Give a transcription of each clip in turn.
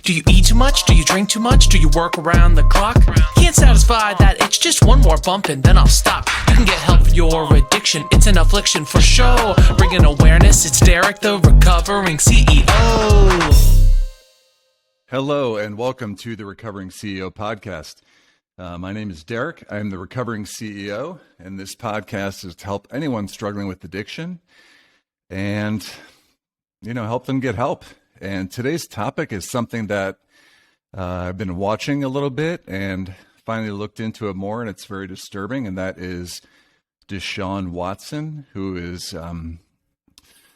Do you eat too much? Do you drink too much? Do you work around the clock? Can't satisfy that itch, just one more bump and then I'll stop. You can get help for your addiction, it's an affliction for sure. Bringing awareness, it's Derek, the recovering CEO. Hello and welcome to the Recovering CEO podcast. My name is Derek. I am the Recovering CEO, and this podcast is to help anyone struggling with addiction and, help them get help. And today's topic is something that I've been watching a little bit and finally looked into it more, and it's very disturbing, and that is Deshaun Watson, who is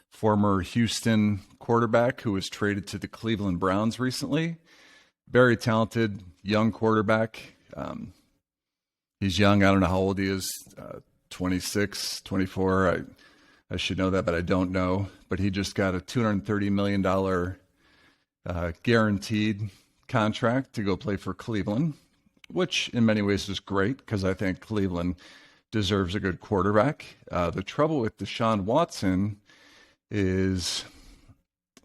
former Houston quarterback who was traded to the Cleveland Browns recently. Very talented, young quarterback. He's young. I don't know how old he is, 26, 24. I should know that, but I don't know. But he just got a $230 million guaranteed contract to go play for Cleveland, which in many ways is great because I think Cleveland deserves a good quarterback. The trouble with Deshaun Watson is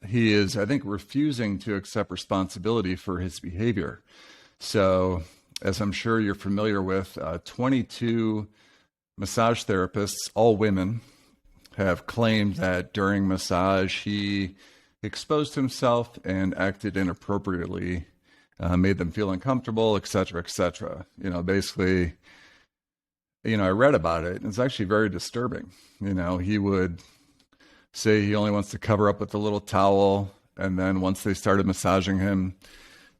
he is, I think, refusing to accept responsibility for his behavior. So, as I'm sure you're familiar with, 22 massage therapists, all women, have claimed that during massage he exposed himself and acted inappropriately, made them feel uncomfortable, etc., etc. Basically, I read about it, and it's actually very disturbing. He would say he only wants to cover up with a little towel, and then once they started massaging him,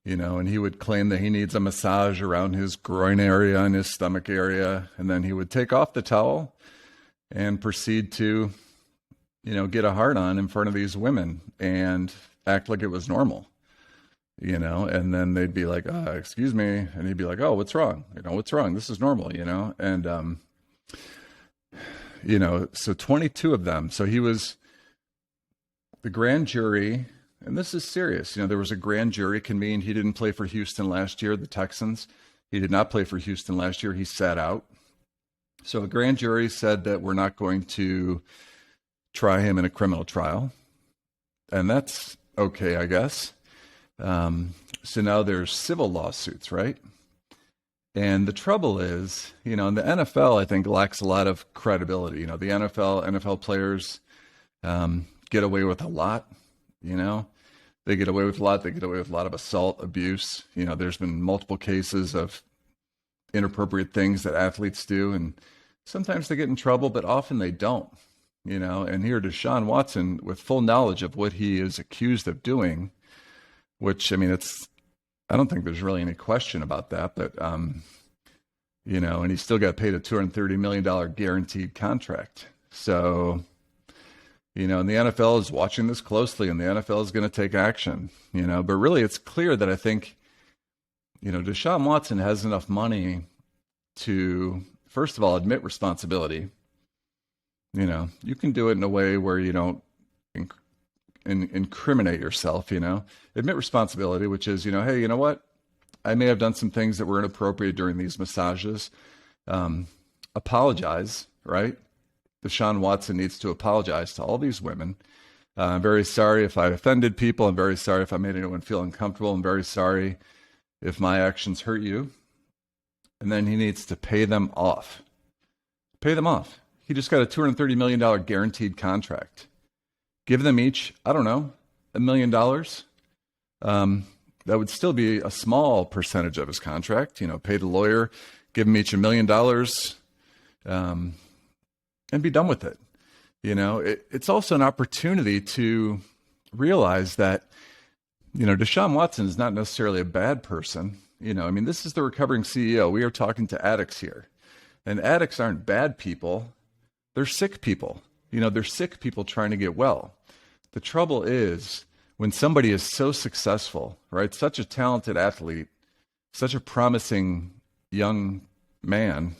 and he would claim that he needs a massage around his groin area and his stomach area, and then he would take off the towel and proceed to, get a hard-on in front of these women and act like it was normal, and then they'd be like, excuse me, and he'd be like, oh, what's wrong? What's wrong? This is normal, and, so 22 of them. So he was the grand jury, and this is serious. There was a grand jury convened. He didn't play for Houston last year, the Texans. He did not play for Houston last year. He sat out. So a grand jury said that we're not going to try him in a criminal trial. And that's okay, I guess. So now there's civil lawsuits, right? And the trouble is, the NFL, I think, lacks a lot of credibility. The NFL players get away with a lot, They get away with a lot. They get away with a lot of assault, abuse. There's been multiple cases of inappropriate things that athletes do, and sometimes they get in trouble, but often they don't, and here Deshaun Watson, with full knowledge of what he is accused of doing, which, I don't think there's really any question about that, but, and he still got paid a $230 million guaranteed contract. So, and the NFL is watching this closely, and the NFL is going to take action, but really it's clear that I think, Deshaun Watson has enough money to, first of all, admit responsibility. You can do it in a way where you don't incriminate yourself, admit responsibility, which is, hey, you know what? I may have done some things that were inappropriate during these massages. Apologize, right? Deshaun Watson needs to apologize to all these women. I'm very sorry if I offended people. I'm very sorry if I made anyone feel uncomfortable. I'm very sorry if my actions hurt you. And then he needs to pay them off. Pay them off. He just got a $230 million guaranteed contract. Give them each, I don't know, $1 million. That would still be a small percentage of his contract. Pay the lawyer, give him each $1 million, and be done with it. It's also an opportunity to realize that, Deshaun Watson is not necessarily a bad person. This is the Recovering CEO. We are talking to addicts here. And addicts aren't bad people. They're sick people. They're sick people trying to get well. The trouble is when somebody is so successful, right? Such a talented athlete, such a promising young man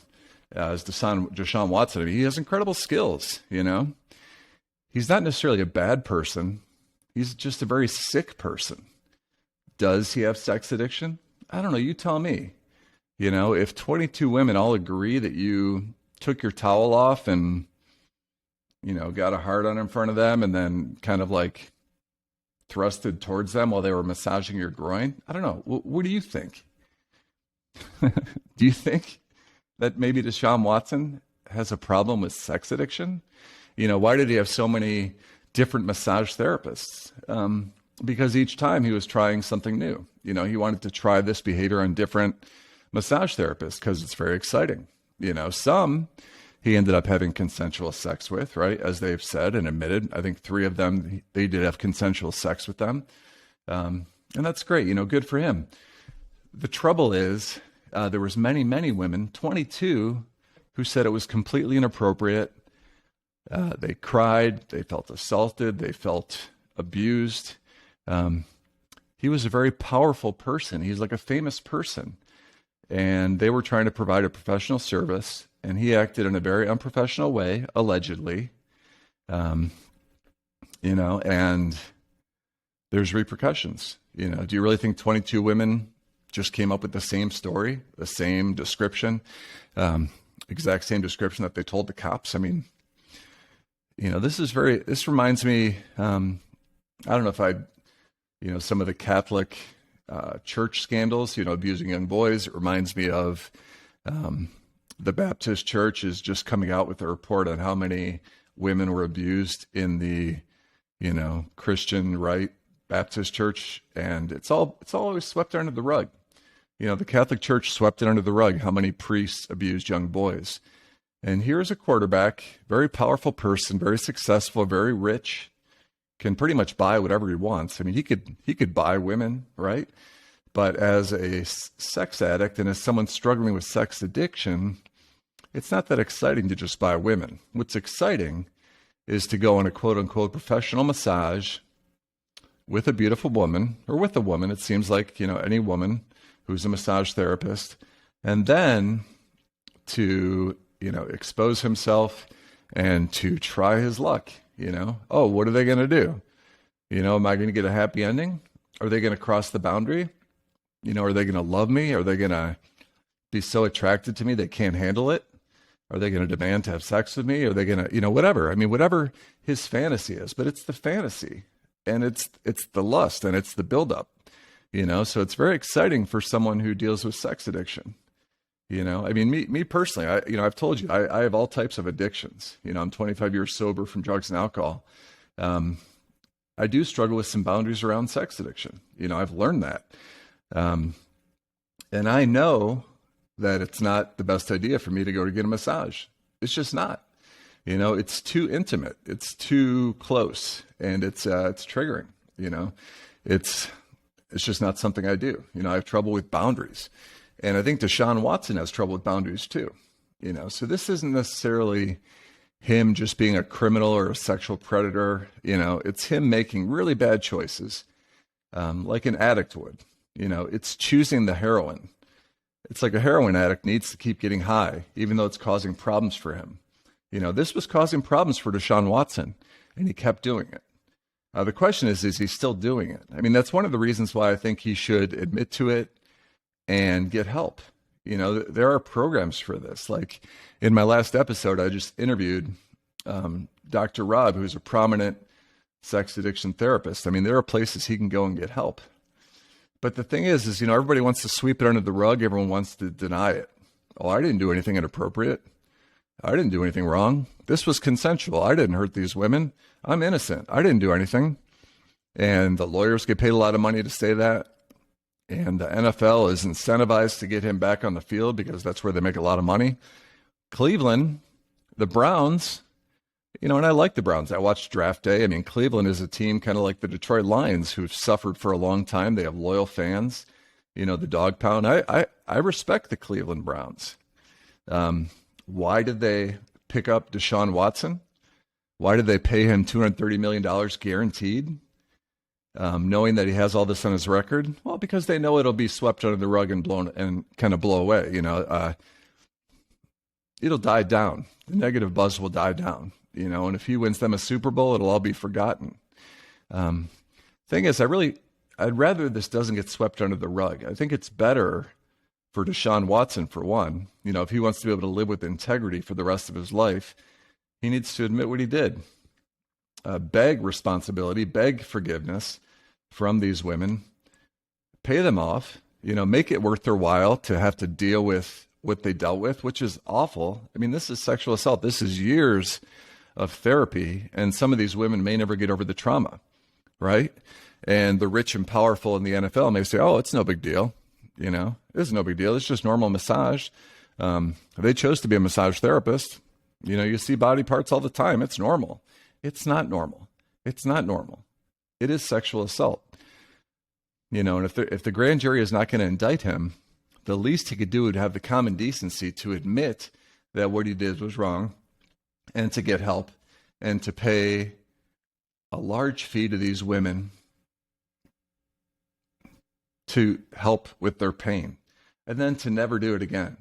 as Deshaun Watson. He has incredible skills, He's not necessarily a bad person. He's just a very sick person. Does he have sex addiction? I don't know. You tell me. If 22 women all agree that you took your towel off and, got a hard on in front of them and then kind of like thrusted towards them while they were massaging your groin? I don't know. What do you think? Do you think that maybe Deshaun Watson has a problem with sex addiction? Why did he have so many different massage therapists? Because each time he was trying something new. He wanted to try this behavior on different massage therapists because it's very exciting. Some he ended up having consensual sex with, right? As they've said and admitted. I think 3 of them, they did have consensual sex with them. And that's great, good for him. The trouble is, there was many, many women, 22, who said it was completely inappropriate. They cried, they felt assaulted, they felt abused. He was a very powerful person. He's like a famous person. And they were trying to provide a professional service, and he acted in a very unprofessional way, allegedly. And there's repercussions. Do you really think 22 women just came up with the same story, the same description, exact same description that they told the cops? I mean, this reminds me, I don't know if some of the Catholic church scandals, abusing young boys. It reminds me of the Baptist church is just coming out with a report on how many women were abused in the, Christian right Baptist church. And it's always swept under the rug. The Catholic Church swept it under the rug, how many priests abused young boys. And here's a quarterback, very powerful person, very successful, very rich, can pretty much buy whatever he wants. I mean, he could buy women, right? But as a sex addict and as someone struggling with sex addiction, it's not that exciting to just buy women. What's exciting is to go on a quote-unquote professional massage with a beautiful woman, or with a woman, it seems like, any woman who's a massage therapist, and then to, expose himself and to try his luck, Oh, what are they going to do? Am I going to get a happy ending? Are they going to cross the boundary? Are they going to love me? Are they going to be so attracted to me they can't handle it? Are they going to demand to have sex with me? Are they going to, whatever? I mean, whatever his fantasy is, but it's the fantasy and it's the lust and it's the buildup, so it's very exciting for someone who deals with sex addiction. I mean, me personally, I've told you, I have all types of addictions. I'm 25 years sober from drugs and alcohol. I do struggle with some boundaries around sex addiction. I've learned that. And I know that it's not the best idea for me to go to get a massage. It's just not. It's too intimate. It's too close, and it's triggering. It's just not something I do. I have trouble with boundaries. And I think Deshaun Watson has trouble with boundaries too, so this isn't necessarily him just being a criminal or a sexual predator. It's him making really bad choices, like an addict would. It's choosing the heroin. It's like a heroin addict needs to keep getting high, even though it's causing problems for him. This was causing problems for Deshaun Watson, and he kept doing it. The question is he still doing it? I mean, that's one of the reasons why I think he should admit to it and get help. There are programs for this. Like in my last episode, I just interviewed Dr. Rob, who's a prominent sex addiction therapist. I mean, there are places he can go and get help. But the thing is, everybody wants to sweep it under the rug. Everyone wants to deny it. Oh, I didn't do anything inappropriate. I didn't do anything wrong. This was consensual. I didn't hurt these women. I'm innocent. I didn't do anything. And the lawyers get paid a lot of money to say that. And the NFL is incentivized to get him back on the field because that's where they make a lot of money. Cleveland, the Browns, and I like the Browns. I watched draft day. I mean, Cleveland is a team kind of like the Detroit Lions who've suffered for a long time. They have loyal fans, the dog pound. I respect the Cleveland Browns. Why did they pick up Deshaun Watson? Why did they pay him $230 million guaranteed? Knowing that he has all this on his record? Well, because they know it'll be swept under the rug and blown and kind of blow away. It'll die down. The negative buzz will die down. And if he wins them a Super Bowl, it'll all be forgotten. Thing is, I'd rather this doesn't get swept under the rug. I think it's better for Deshaun Watson, for one. If he wants to be able to live with integrity for the rest of his life, he needs to admit what he did. Beg responsibility, beg forgiveness, from these women, pay them off, make it worth their while to have to deal with what they dealt with, which is awful. I mean, this is sexual assault. This is years of therapy, and some of these women may never get over the trauma, right? And the rich and powerful in the NFL may say, oh, it's no big deal. It's no big deal. It's just normal massage. They chose to be a massage therapist. You see body parts all the time. It's normal. It's not normal. It's not normal. It is sexual assault. And if the grand jury is not going to indict him, the least he could do would have the common decency to admit that what he did was wrong, and to get help, and to pay a large fee to these women to help with their pain, and then to never do it again.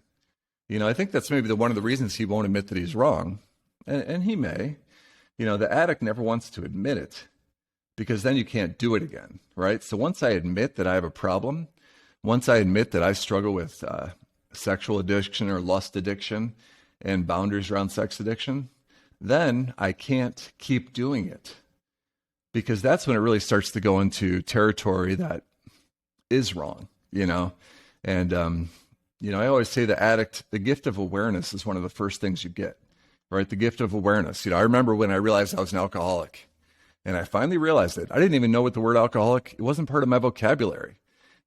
I think that's maybe one of the reasons he won't admit that he's wrong, and he may. The addict never wants to admit it, because then you can't do it again, right? So once I admit that I have a problem, once I admit that I struggle with sexual addiction or lust addiction and boundaries around sex addiction, then I can't keep doing it, because that's when it really starts to go into territory that is wrong, And, I always say the gift of awareness is one of the first things you get, right? The gift of awareness. I remember when I realized I was an alcoholic, and I finally realized it. I didn't even know what the word alcoholic, it wasn't part of my vocabulary,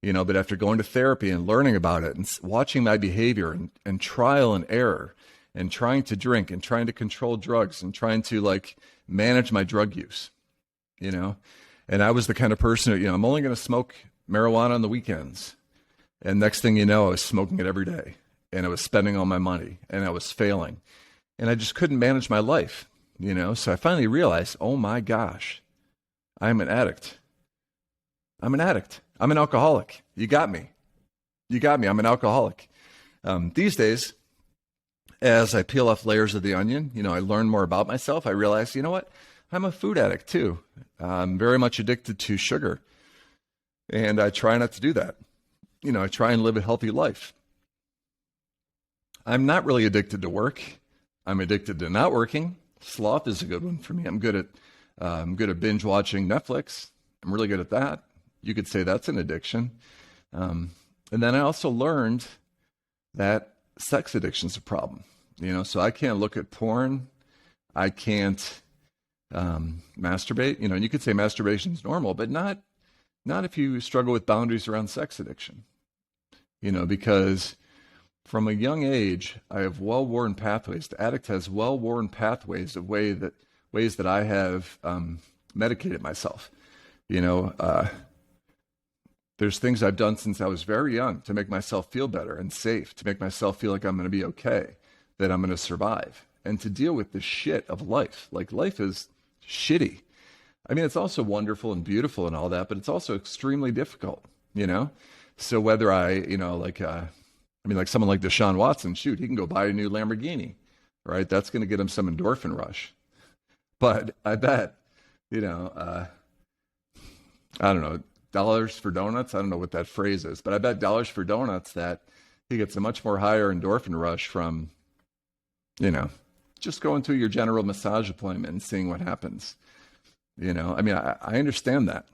but after going to therapy and learning about it and watching my behavior and trial and error and trying to drink and trying to control drugs and trying to manage my drug use, and I was the kind of person who, I'm only going to smoke marijuana on the weekends. And next thing you know, I was smoking it every day, and I was spending all my money, and I was failing, and I just couldn't manage my life, So I finally realized, oh my gosh, I'm an addict. I'm an addict. I'm an alcoholic. You got me. I'm an alcoholic. These days, as I peel off layers of the onion, I learn more about myself. I realize, you know what? I'm a food addict too. I'm very much addicted to sugar, and I try not to do that. I try and live a healthy life. I'm not really addicted to work. I'm addicted to not working. Sloth is a good one for me. I'm good at binge watching Netflix. I'm really good at that. You could say that's an addiction. And then I also learned that sex addiction is a problem. So I can't look at porn. I can't masturbate. And you could say masturbation is normal, but not if you struggle with boundaries around sex addiction. Because from a young age, I have well-worn pathways. The addict has well-worn pathways of ways that I have medicated myself. There's things I've done since I was very young to make myself feel better and safe, to make myself feel like I'm going to be okay, that I'm going to survive, and to deal with the shit of life. Life is shitty. I mean, it's also wonderful and beautiful and all that, but it's also extremely difficult, So whether like someone like Deshaun Watson, shoot, he can go buy a new Lamborghini, right? That's going to get him some endorphin rush. But I bet, I don't know, dollars for donuts. I don't know what that phrase is, but I bet dollars for donuts that he gets a much more higher endorphin rush from, just going to your general massage appointment and seeing what happens. I understand that.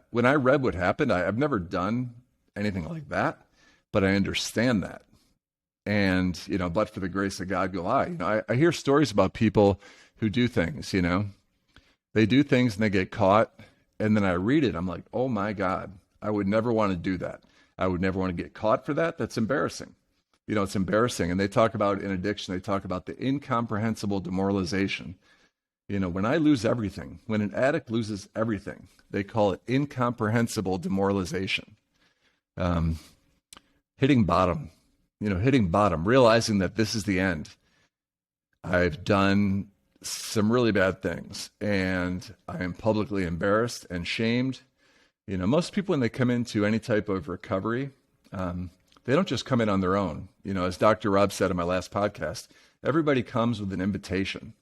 When I read what happened, I've never done anything like that, but I understand that. And, but for the grace of God go I. I hear stories about people who do things, they do things and they get caught. And then I read it. I'm like, oh my God, I would never want to do that. I would never want to get caught for that. That's embarrassing. It's embarrassing. And they talk about in addiction, they talk about the incomprehensible demoralization. When I lose everything, when an addict loses everything, they call it incomprehensible demoralization. Hitting bottom, realizing that this is the end. I've done some really bad things, and I am publicly embarrassed and shamed. Most people, when they come into any type of recovery, they don't just come in on their own. As Dr. Rob said in my last podcast, everybody comes with an invitation.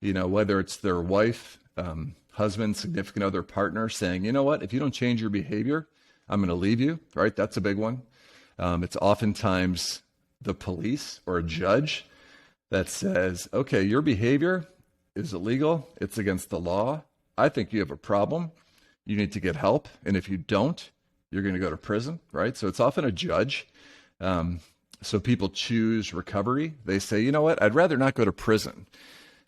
Whether it's their wife, husband, significant other, partner saying, you know what, if you don't change your behavior, I'm going to leave you, right? That's a big one. It's oftentimes the police or a judge that says, okay, your behavior is illegal. It's against the law. I think you have a problem. you need to get help. And if you don't, you're going to go to prison, right? So it's often a judge. So people choose recovery. They say, you know what, I'd rather not go to prison.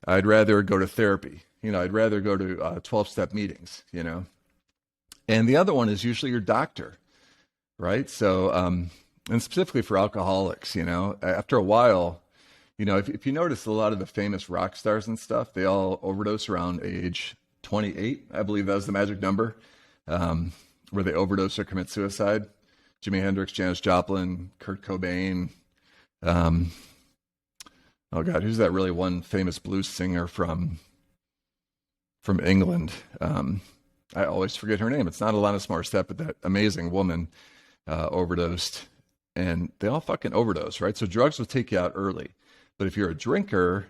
I'd rather go to therapy. I'd rather go to 12-step meetings, And the other one is usually your doctor, right? So, and specifically for alcoholics, after a while, if you notice a lot of the famous rock stars and stuff, they all overdose around age 28. I believe that was the magic number, where they overdose or commit suicide. Jimi Hendrix, Janis Joplin, Kurt Cobain. Oh God, who's that really one famous blues singer from England? I always forget her name. It's not Alanis Morissette, but that amazing woman overdosed. And they all fucking overdose, right? So drugs will take you out early. But if you're a drinker,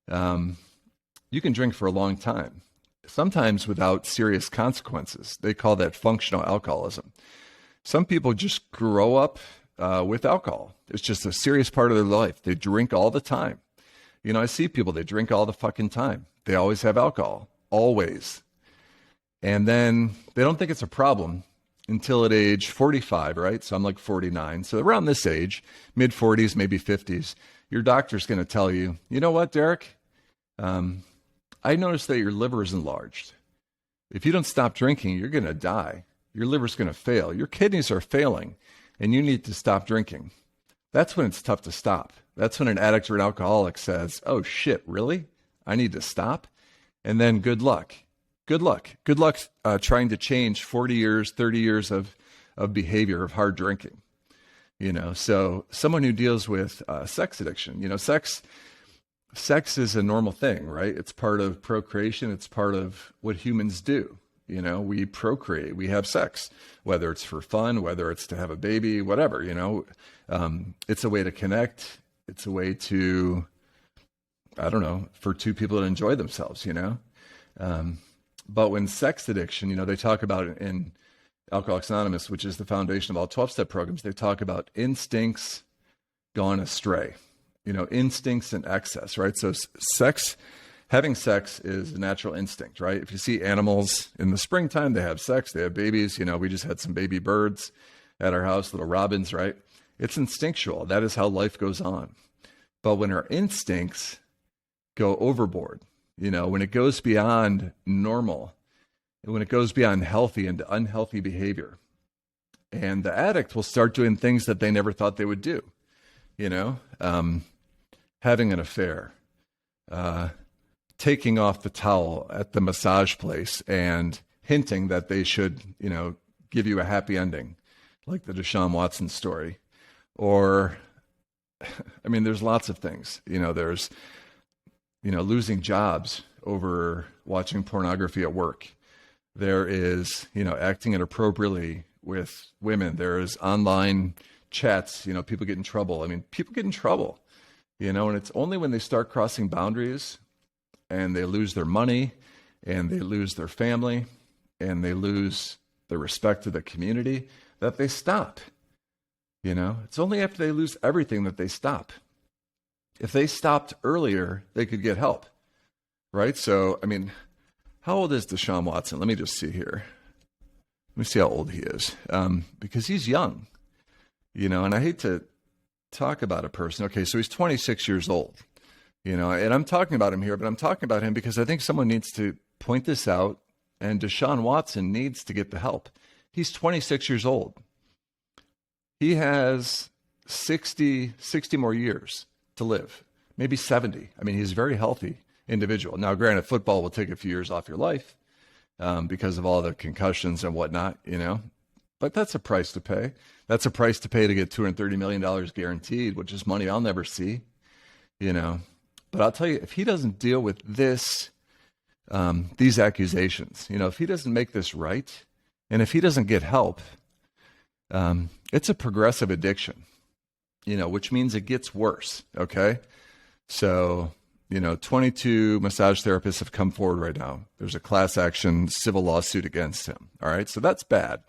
you can drink for a long time, sometimes without serious consequences. They call that functional alcoholism. Some people just grow up with alcohol. It's just a serious part of their life. They drink all the time. I see people, they drink all the fucking time. They always have alcohol, always. And then they don't think it's a problem until at age 45, right? So I'm like 49. So around this age, mid 40s, maybe 50s, your doctor's going to tell you, you know what, Derek? I noticed that your liver is enlarged. If you don't stop drinking, you're going to die. Your liver's going to fail. Your kidneys are failing, and you need to stop drinking. That's when it's tough to stop. That's when an addict or an alcoholic says, oh shit, really? I need to stop? And then good luck. Good luck. Good luck trying to change 40 years, 30 years of behavior of hard drinking. So someone who deals with sex addiction, sex is a normal thing, right? It's part of procreation. It's part of what humans do. We procreate, we have sex, whether it's for fun, whether it's to have a baby, whatever, it's a way to connect. It's a way to, I don't know, for two people to enjoy themselves, But when sex addiction, they talk about it in Alcoholics Anonymous, which is the foundation of all 12-step programs, they talk about instincts gone astray, instincts in excess, right? So having sex is a natural instinct, right? If you see animals in the springtime, they have sex, they have babies. We just had some baby birds at our house, little robins, right? It's instinctual. That is how life goes on. But when our instincts go overboard, when it goes beyond normal, when it goes beyond healthy into unhealthy behavior, and the addict will start doing things that they never thought they would do, having an affair, taking off the towel at the massage place and hinting that they should, give you a happy ending, like the Deshaun Watson story. Or, there's lots of things. There's, losing jobs over watching pornography at work. There is, acting inappropriately with women. There is online chats, people get in trouble. People get in trouble, and it's only when they start crossing boundaries and they lose their money and they lose their family and they lose the respect of the community that they stop. It's only after they lose everything that they stop. If they stopped earlier, they could get help, right? So, how old is Deshaun Watson? Let me just see here. Let me see how old he is, because he's young, and I hate to talk about a person. Okay, so he's 26 years old, and I'm talking about him here, but I'm talking about him because I think someone needs to point this out, and Deshaun Watson needs to get the help. He's 26 years old. He has 60 more years to live, maybe 70. He's a very healthy individual. Now, granted, football will take a few years off your life because of all the concussions and whatnot, but that's a price to pay. That's a price to pay to get $230 million guaranteed, which is money I'll never see, But I'll tell you, if he doesn't deal with this, these accusations, if he doesn't make this right, and if he doesn't get help, it's a progressive addiction, which means it gets worse. Okay. So, 22 massage therapists have come forward right now. There's a class action civil lawsuit against him. All right. So that's bad.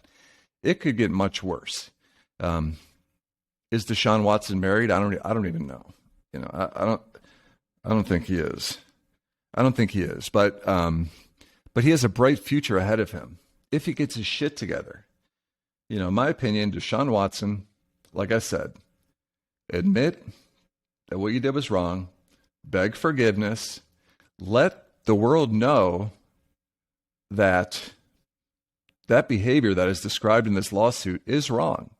It could get much worse. Is Deshaun Watson married? I don't even know. I don't think he is. I don't think he is, but he has a bright future ahead of him. if he gets his shit together. In my opinion, Deshaun Watson, like I said, admit that what you did was wrong, beg forgiveness, let the world know that that behavior that is described in this lawsuit is wrong,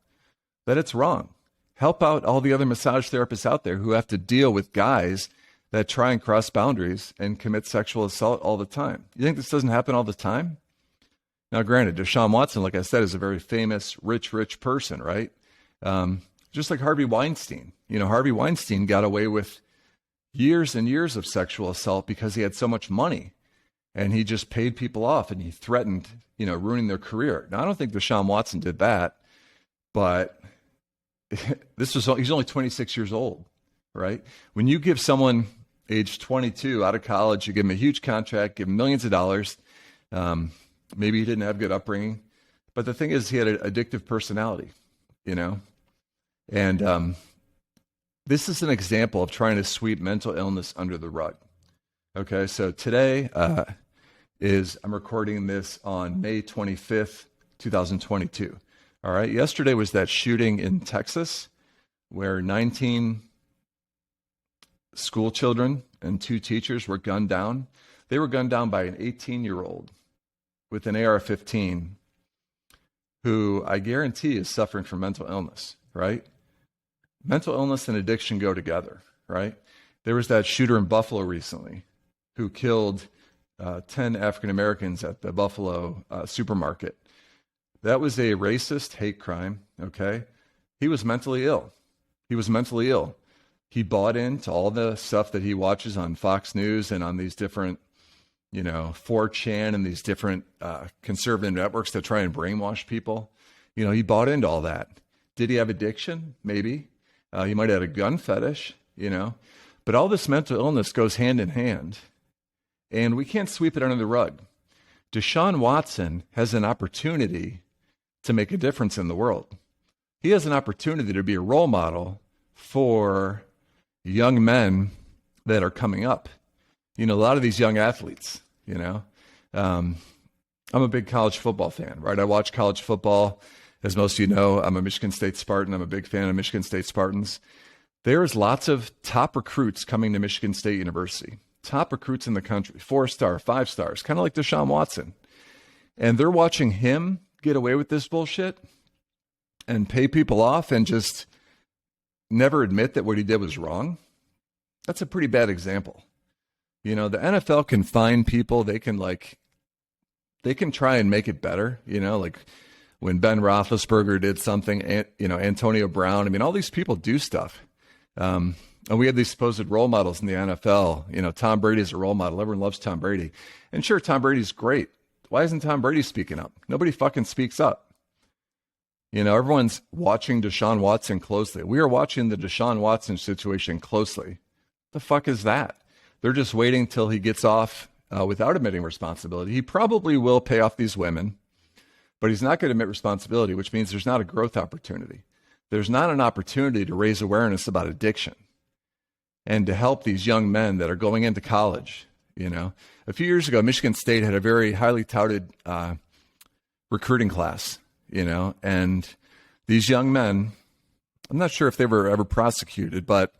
that it's wrong. Help out all the other massage therapists out there who have to deal with guys that try and cross boundaries and commit sexual assault all the time. You think this doesn't happen all the time? Now, granted, Deshaun Watson, like I said, is a very famous, rich person, right? Just like Harvey Weinstein. Harvey Weinstein got away with years and years of sexual assault because he had so much money and he just paid people off and he threatened, ruining their career. Now, I don't think Deshaun Watson did that, but he's only 26 years old, right? When you give someone age 22 out of college, you give him a huge contract, give him millions of dollars. Maybe he didn't have good upbringing, but the thing is he had an addictive personality, and this is an example of trying to sweep mental illness under the rug. Okay, so today I'm recording this on May 25th, 2022. All right, yesterday was that shooting in Texas where 19 school children and 2 teachers were gunned down. They were gunned down by an 18-year-old with an AR-15 who I guarantee is suffering from mental illness, right? Mental illness and addiction go together, right? There was that shooter in Buffalo recently who killed 10 African Americans at the Buffalo supermarket. That was a racist hate crime, okay? He was mentally ill. He bought into all the stuff that he watches on Fox News and on these different 4chan and these different conservative networks that try and brainwash people. He bought into all that. Did he have addiction? Maybe. He might have had a gun fetish, But all this mental illness goes hand in hand, and we can't sweep it under the rug. Deshaun Watson has an opportunity to make a difference in the world. He has an opportunity to be a role model for young men that are coming up. A lot of these young athletes, I'm a big college football fan, right? I watch college football. As most of you know, I'm a Michigan State Spartan. I'm a big fan of Michigan State Spartans. There's lots of top recruits coming to Michigan State University, top recruits in the country, 4-star, 5 stars, kind of like Deshaun Watson. And they're watching him get away with this bullshit and pay people off and just never admit that what he did was wrong. That's a pretty bad example. The NFL can find people. They can try and make it better. Like when Ben Roethlisberger did something, Antonio Brown. All these people do stuff. And we have these supposed role models in the NFL. Tom Brady is a role model. Everyone loves Tom Brady. And sure, Tom Brady's great. Why isn't Tom Brady speaking up? Nobody fucking speaks up. Everyone's watching Deshaun Watson closely. We are watching the Deshaun Watson situation closely. The fuck is that? They're just waiting till he gets off without admitting responsibility. He probably will pay off these women, but he's not going to admit responsibility, which means there's not a growth opportunity. There's not an opportunity to raise awareness about addiction and to help these young men that are going into college. A few years ago, Michigan State had a very highly touted recruiting class, and these young men, I'm not sure if they were ever prosecuted, but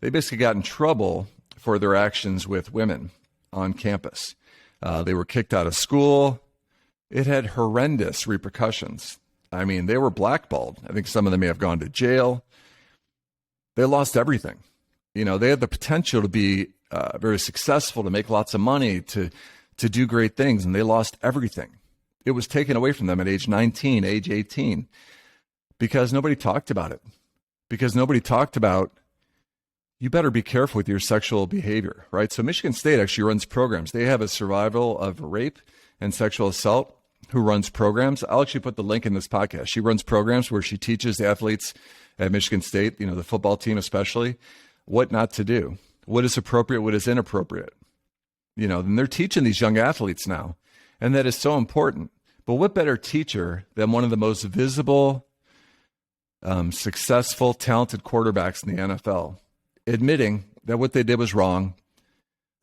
they basically got in trouble for their actions with women on campus. They were kicked out of school. It had horrendous repercussions. They were blackballed. I think some of them may have gone to jail. They lost everything. They had the potential to be very successful, to make lots of money, to do great things, and they lost everything. It was taken away from them at age 19, age 18, because nobody talked about it. Because nobody talked about, you better be careful with your sexual behavior, right? So Michigan State actually runs programs. They have a survival of rape and sexual assault who runs programs. I'll actually put the link in this podcast. She runs programs where she teaches the athletes at Michigan State, the football team especially, what not to do, what is appropriate, what is inappropriate. And they're teaching these young athletes now, and that is so important. But what better teacher than one of the most visible, successful, talented quarterbacks in the NFL, admitting that what they did was wrong,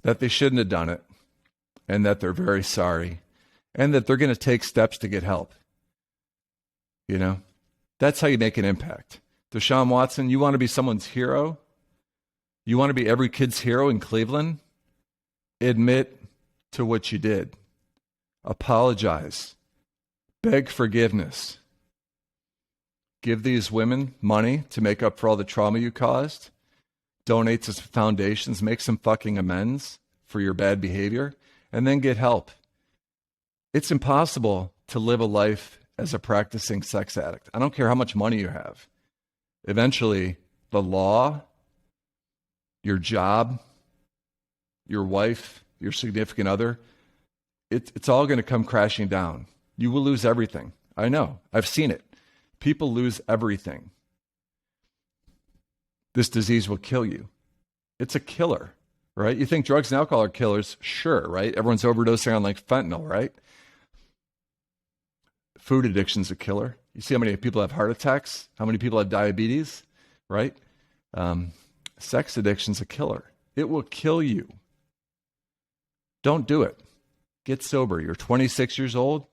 that they shouldn't have done it, and that they're very sorry, and that they're going to take steps to get help. You know, that's how you make an impact. Deshaun Watson, you want to be someone's hero? You want to be every kid's hero in Cleveland? Admit to what you did. Apologize. Beg forgiveness. Give these women money to make up for all the trauma you caused. Donate to foundations. Make some fucking amends for your bad behavior. And then get help. It's impossible to live a life as a practicing sex addict. I don't care how much money you have. Eventually, the law, your job, your wife, your significant other, it's all going to come crashing down. You will lose everything. I know. I've seen it. People lose everything. This disease will kill you. It's a killer, right? You think drugs and alcohol are killers? Sure, right? Everyone's overdosing on like fentanyl, right? Food addiction's a killer. You see how many people have heart attacks? How many people have diabetes, right? Sex addiction's a killer. It will kill you. Don't do it. Get sober. You're 26 years old.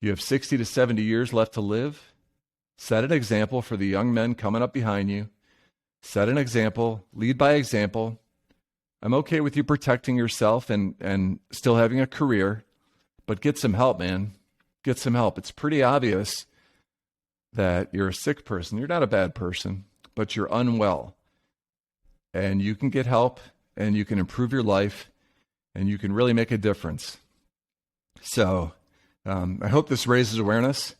You have 60 to 70 years left to live. Set an example for the young men coming up behind you. Set an example. Lead by example. I'm okay with you protecting yourself and still having a career, but get some help, man. Get some help. It's pretty obvious that you're a sick person. You're not a bad person, but you're unwell. And you can get help, and you can improve your life, and you can really make a difference. So I hope this raises awareness.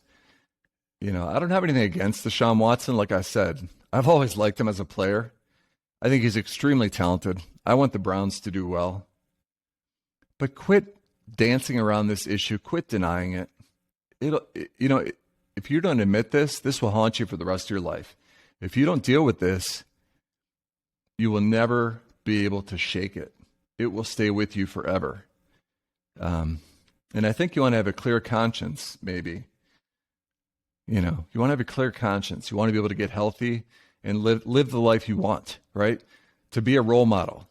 You know, I don't have anything against Deshaun Watson. Like I said, I've always liked him as a player. I think he's extremely talented. I want the Browns to do well. But quit dancing around this issue. Quit denying it. If you don't admit this, this will haunt you for the rest of your life. If you don't deal with this, you will never be able to shake it. It will stay with you forever. And I think you want to have a clear conscience, maybe. You know, you want to have a clear conscience. You want to be able to get healthy and live the life you want, right? To be a role model,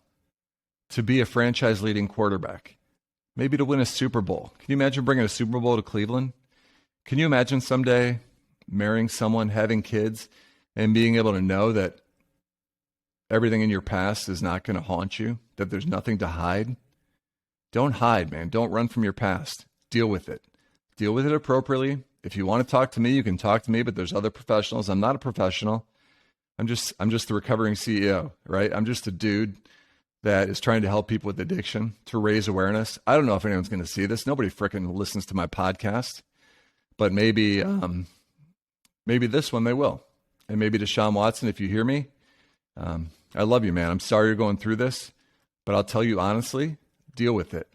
to be a franchise-leading quarterback, maybe to win a Super Bowl. Can you imagine bringing a Super Bowl to Cleveland? Can you imagine someday marrying someone, having kids, and being able to know that everything in your past is not going to haunt you, that there's nothing to hide? Don't hide, man. Don't run from your past. Deal with it. Deal with it appropriately. If you want to talk to me, you can talk to me, but there's other professionals. I'm not a professional. I'm just the recovering CEO, right? I'm just a dude that is trying to help people with addiction, to raise awareness. I don't know if anyone's going to see this. Nobody frickin' listens to my podcast, but maybe this one they will. And maybe Deshaun Watson, if you hear me, I love you, man. I'm sorry you're going through this, but I'll tell you honestly, deal with it.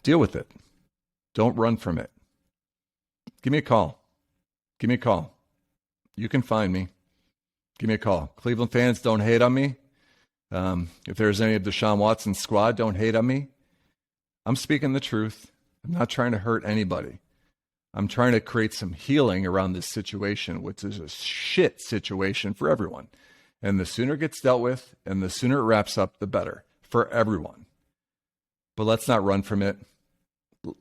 Deal with it. Don't run from it. Give me a call. Give me a call. You can find me. Give me a call. Cleveland fans, don't hate on me. If there's any of Deshaun Watson's squad, don't hate on me. I'm speaking the truth. I'm not trying to hurt anybody. I'm trying to create some healing around this situation, which is a shit situation for everyone. And the sooner it gets dealt with and the sooner it wraps up, the better for everyone. But let's not run from it.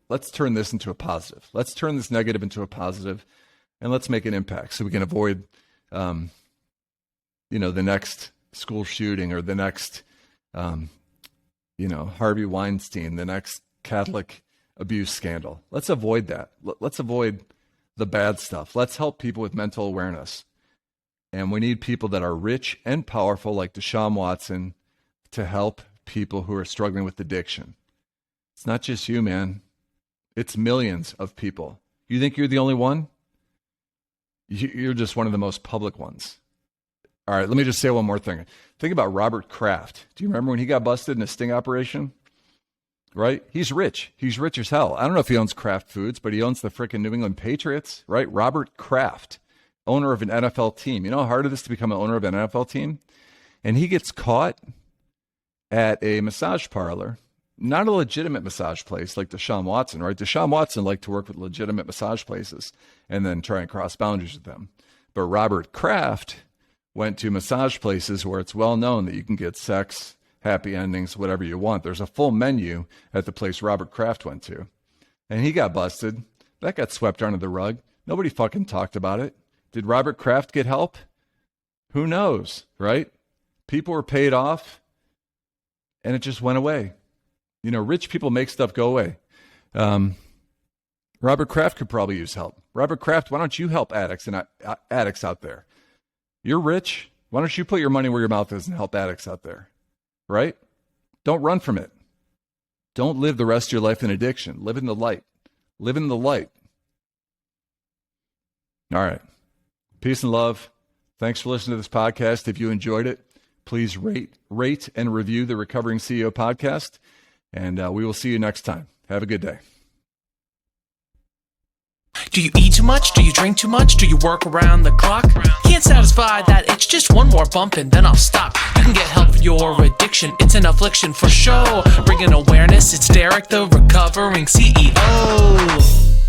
Let's turn this into a positive. Let's turn this negative into a positive, and let's make an impact so we can avoid, the next school shooting or the next, Harvey Weinstein, the next Catholic abuse scandal. Let's avoid that. Let's avoid the bad stuff. Let's help people with mental awareness. And we need people that are rich and powerful like Deshaun Watson to help people who are struggling with addiction. It's not just you, man. It's millions of people. You think you're the only one? You're just one of the most public ones. All right, let me just say one more thing. Think about Robert Kraft. Do you remember when he got busted in a sting operation? Right? He's rich. He's rich as hell. I don't know if he owns Kraft Foods, but he owns the frickin' New England Patriots, right? Robert Kraft, owner of an NFL team. You know how hard it is to become an owner of an NFL team? And he gets caught at a massage parlor. Not a legitimate massage place like Deshaun Watson, right? Deshaun Watson liked to work with legitimate massage places and then try and cross boundaries with them. But Robert Kraft went to massage places where it's well known that you can get sex, happy endings, whatever you want. There's a full menu at the place Robert Kraft went to. and he got busted. That got swept under the rug. Nobody fucking talked about it. Did Robert Kraft get help? Who knows, right? People were paid off, and it just went away. You know, rich people make stuff go away. Robert Kraft could probably use help. Robert Kraft, why don't you help addicts and addicts out there? You're rich. Why don't you put your money where your mouth is and help addicts out there, right? Don't run from it. Don't live the rest of your life in addiction. Live in the light. Live in the light. All right. Peace and love. Thanks for listening to this podcast. If you enjoyed it, please rate and review the Recovering CEO podcast. And we will see you next time. Have a good day. Do you eat too much? Do you drink too much? Do you work around the clock? Can't satisfy that itch, just one more bump and then I'll stop. You can get help for your addiction, it's an affliction for sure. Bringing awareness, it's Derek, the recovering CEO.